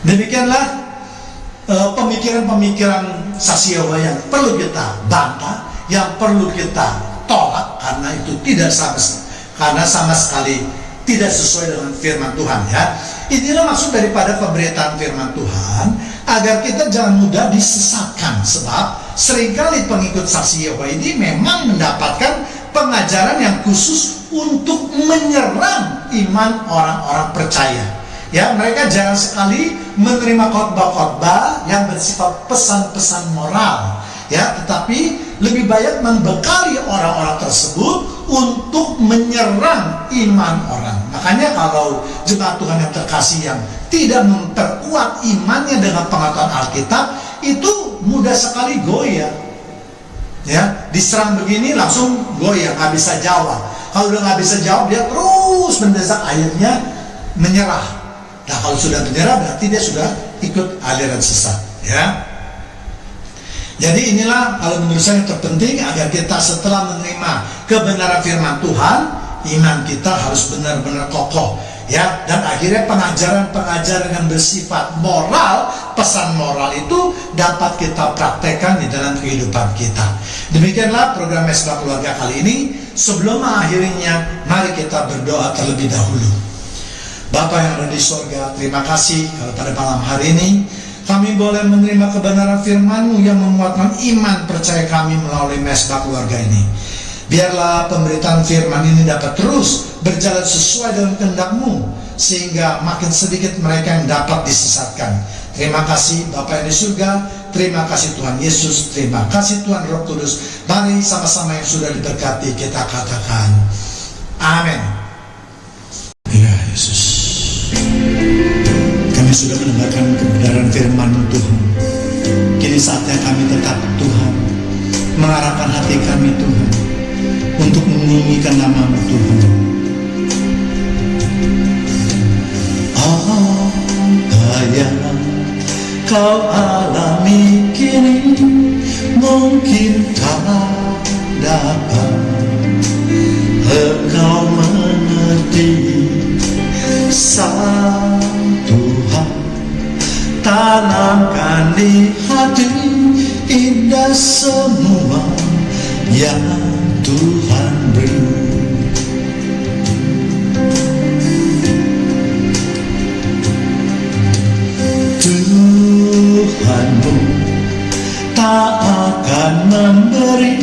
Demikianlah pemikiran-pemikiran saksi Yehova yang perlu kita bantah, yang perlu kita tolak, karena itu tidak sama sekali tidak sesuai dengan firman Tuhan, ya. Inilah maksud daripada pemberitaan firman Tuhan, agar kita jangan mudah disesatkan, sebab seringkali pengikut saksi Yehova ini memang mendapatkan pengajaran yang khusus untuk menyerang iman orang-orang percaya. Ya, mereka jarang sekali menerima khotbah-khotbah yang bersifat pesan-pesan moral, ya, tetapi lebih banyak membekali orang-orang tersebut untuk menyerang iman orang. Makanya kalau jemaat Tuhan yang terkasih yang tidak memperkuat imannya dengan pengetahuan Alkitab, itu mudah sekali goyah. Ya, diserang begini langsung goyah, nggak bisa jawab. Kalau udah nggak bisa jawab, dia terus mendesak, akhirnya menyerah. Nah, kalau sudah menyerah berarti dia sudah ikut aliran sesat, ya. Jadi inilah kalau menurut saya yang terpenting, agar kita setelah menerima kebenaran firman Tuhan, iman kita harus benar-benar kokoh, ya. Dan akhirnya pengajaran-pengajaran yang bersifat moral, pesan moral itu dapat kita praktekkan di dalam kehidupan kita. Demikianlah program Mesbah Keluarga kali ini. Sebelum mengakhirinya, mari kita berdoa terlebih dahulu. Bapa yang ada di sorga, terima kasih kalau pada malam hari ini kami boleh menerima kebenaran firman-Mu yang menguatkan iman percaya kami melalui Mesbah Keluarga ini. Biarlah pemberitaan firman ini dapat terus berjalan sesuai dengan kehendak-Mu, sehingga makin sedikit mereka yang dapat disesatkan. Terima kasih Bapa yang di surga, terima kasih Tuhan Yesus, terima kasih Tuhan Roh Kudus. Mari sama-sama yang sudah diberkati kita katakan amin. Ya Yesus, kami sudah mendengarkan kebenaran firman-Mu Tuhan. Kini saatnya kami tetap Tuhan mengarahkan hati kami Tuhan untuk meninggikan nama-Mu Tuhan. Apa yang kau alami kini mungkin tak dapat engkau mengerti. Satu hal tanamkan di hati, indah semua yang Tuhan beri. Tuhanmu tak akan memberi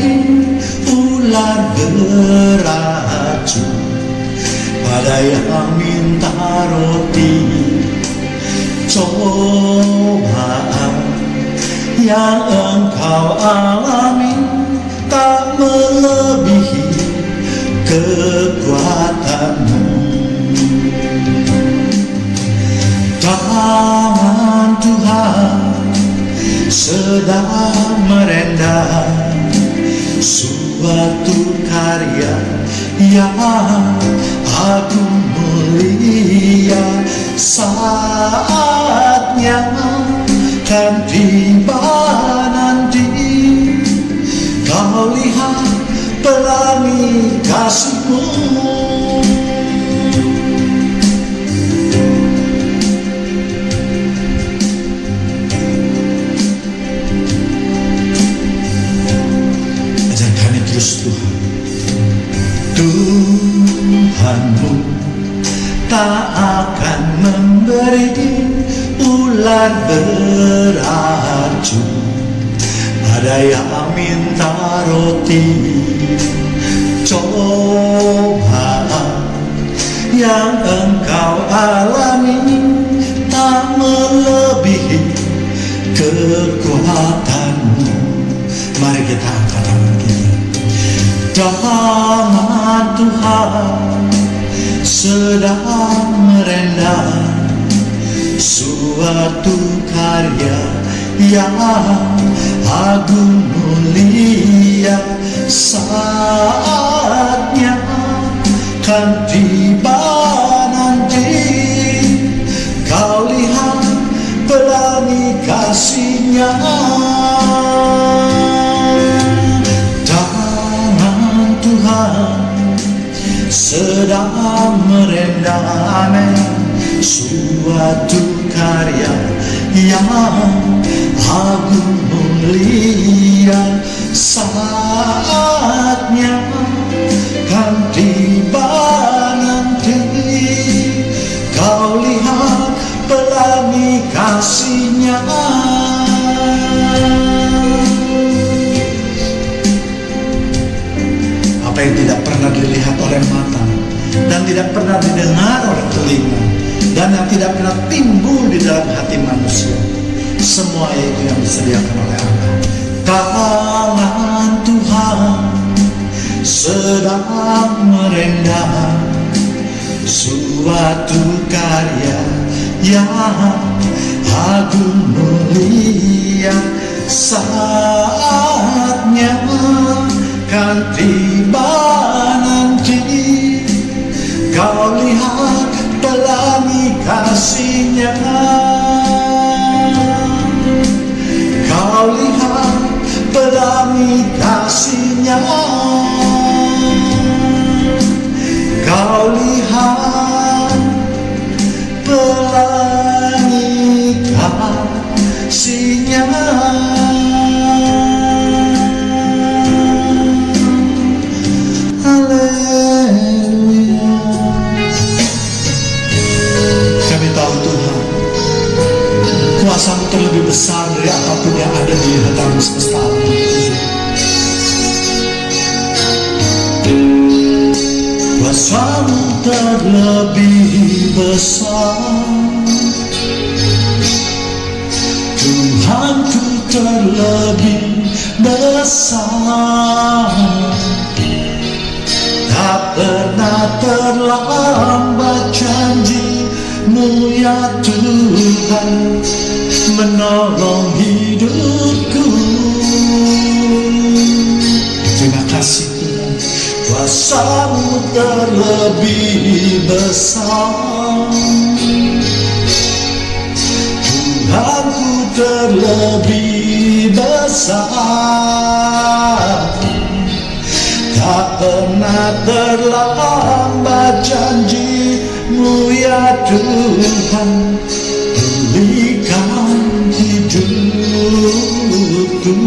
ular beracun pada yang minta roti. Cobaan yang engkau alami tak melebihi kekuatanmu. Tangan Tuhan sedang merendam suatu karya yang agung mulia. Saatnya kan tiba nanti, kau lihat pelangi kasih-Mu. Ajar kami terus Tuhan. Tuhanmu tak akan memberi ular beracun pada yang minta roti. Cobaan yang engkau alami tak melebihi kekuatanmu. Mari kita angkat tangan kita. Tangan Tuhan sedang merendam suatu karya yang agung mulia. Saatnya kan tiba nanti, kau lihat pelangi kasih-Nya. Tangan Tuhan sedang merendam suatu karya yang agung mulia. Saatnya kan tiba nanti, kau lihat pelangi kasih-Nya. Apa yang tidak oleh mata, dan tidak pernah didengar oleh telinga, dan yang tidak pernah timbul di dalam hati manusia. Semua itu yang disediakan oleh Allah. Tangan Tuhan sedang merendam suatu karya yang agung mulia. Saatnya kan tiba nanti, kau lihat pelangi kasih-Nya, kau lihat pelangi kasih-Nya, kau lihat pelangi kasih-Nya. Haleluya. Kami tahu Tuhan, kuasa-Mu terlebih besar dari apapun yang ada di hadapan semesta alam. Kuasa-Mu terlebih besar, Tuhanku terlebih besar. Tak pernah terlambat janji-Mu ya Tuhan, menolong hidupku. Terima kasih Tuhan, kuasa-Mu terlebih besar, Tuhanku terlebih besar. Tak pernah terlambat janji-Mu ya Tuhan, pulihkan hidupku.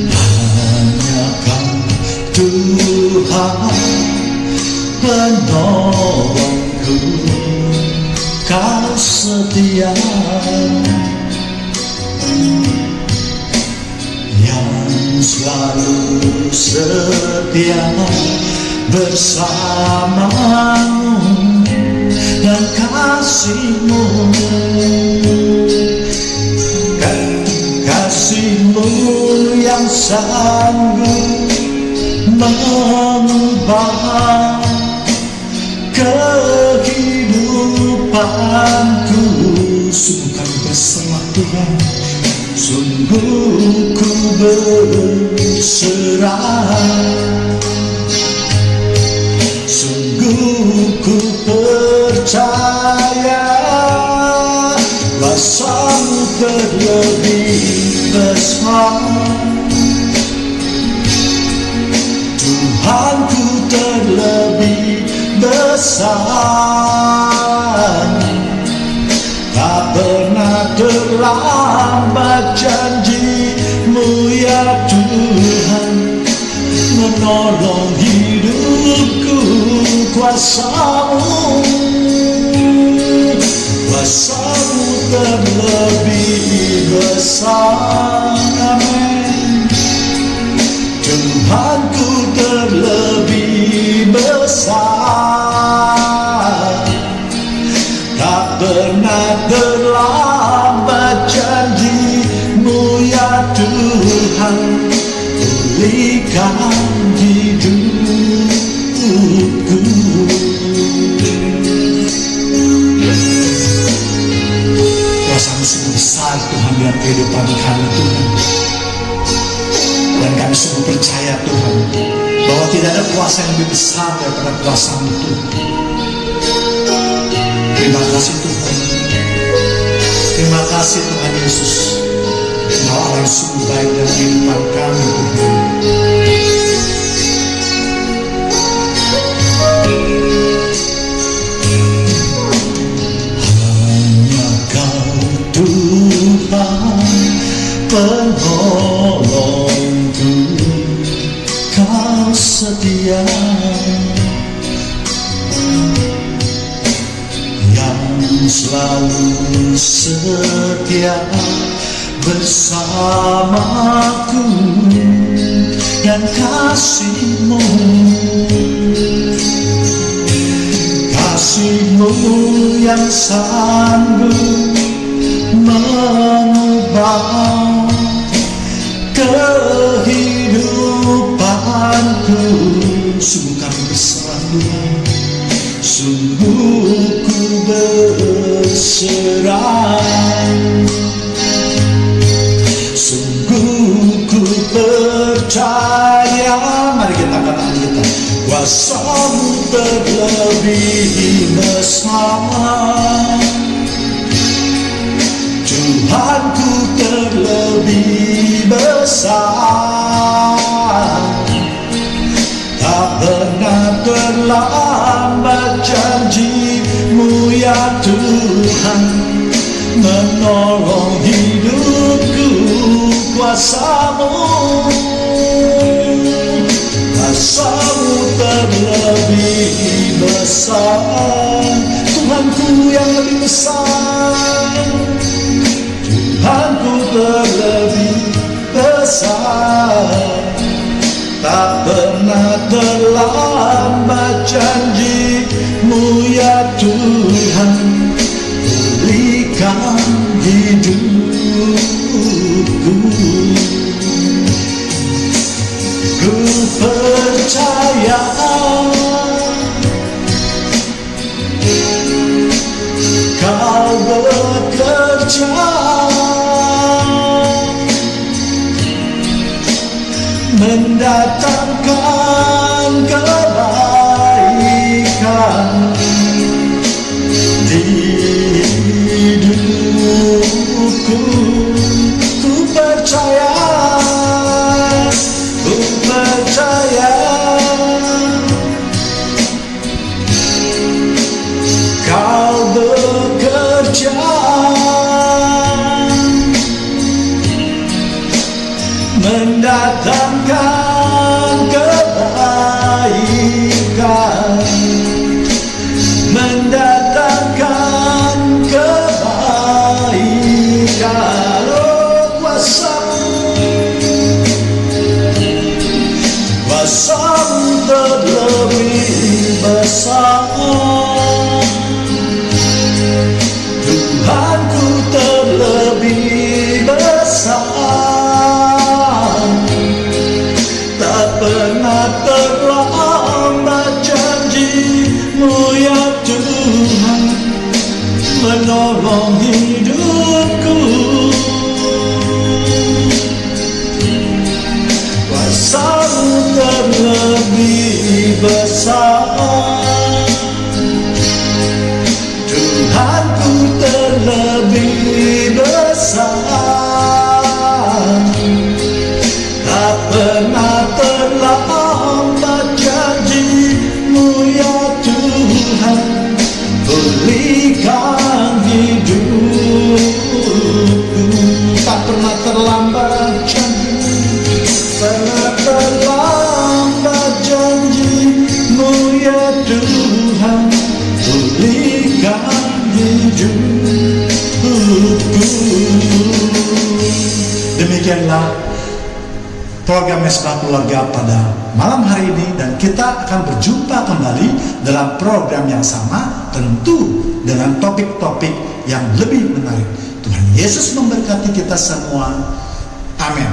Hanya Kau Tuhan penolongku, Kau setia, selalu setia bersamamu, dan kasih-Mu, kasih-Mu yang sanggup mengubah kehidupanku. Sungguh kami berserah Tuhan, sungguh ku berserah, sungguh ku percaya, kuasa-Mu terlebih besar, Tuhanku terlebih besar. Tak pernah terlambat janji-Mu ya Tuhan, menolong hidupku. Kuasa-Mu, kuasa-Mu terlebih besar. Amin. Tuhanku terlebih besar, tak pernah terlambat janji-Mu ya Tuhan, pulihkan hidupku. Kuasa-Mu sungguh besar Tuhan dalam kehidupan kami Tuhan, dan kami sungguh percaya Tuhan bahwa tidak ada kuasa yang lebih besar daripada kuasa-Mu Tuhan. Terima kasih Tuhan, terima kasih Tuhan Yesus, Engkau Allah yang sungguh baik dalam kehidupan kami Tuhan. Hanya Kau Tuhan penolongku, Kau setia, selalu setia bersamaku. dan kasih-Mu, kasih-Mu yang sanggup mengubah kehidupanku. Sungguh kami berserah, sungguh ku berserah, sungguh ku percaya. Mari kita katakan kita, kuasa-Mu terlebih besar, Tuhanku terlebih besar. Tak pernah terlambat janji-Mu ya Tuhan, menolong hidupku. Kuasa-Mu, kuasa-Mu terlebih besar, Tuhanku yang lebih besar, Tuhanku terlebih besar. Tak pernah terlambat janji-Mu ya Tuhan, pulihkan hidupku. Ku percaya Kau bekerja mendatangkan kebaikan di hidupku. Ku percaya, ku percaya Kau bekerja mendatangkan kebaikan, mendatangkan kebaikan. Oh, kuasa-Mu terlebih besar, Tuhanku terlebih besar. Tak pernah terlambat janji-Mu ya Tuhan, menolong hidupku. Kuasa-Mu terlebih besar, Tuhanku terlebih besar. Tak pernah terlambat janji-Mu ya Tuhan, pulihkan hidupku. Tak pernah terlambat janji-Mu, pernah terlambat janji-Mu ya Tuhan, pulihkan hidupku. Demikianlah program Mesbah Keluarga pada malam hari ini, dan kita akan berjumpa kembali dalam program yang sama, tentu dengan topik-topik yang lebih menarik. Tuhan Yesus memberkati kita semua. Amin.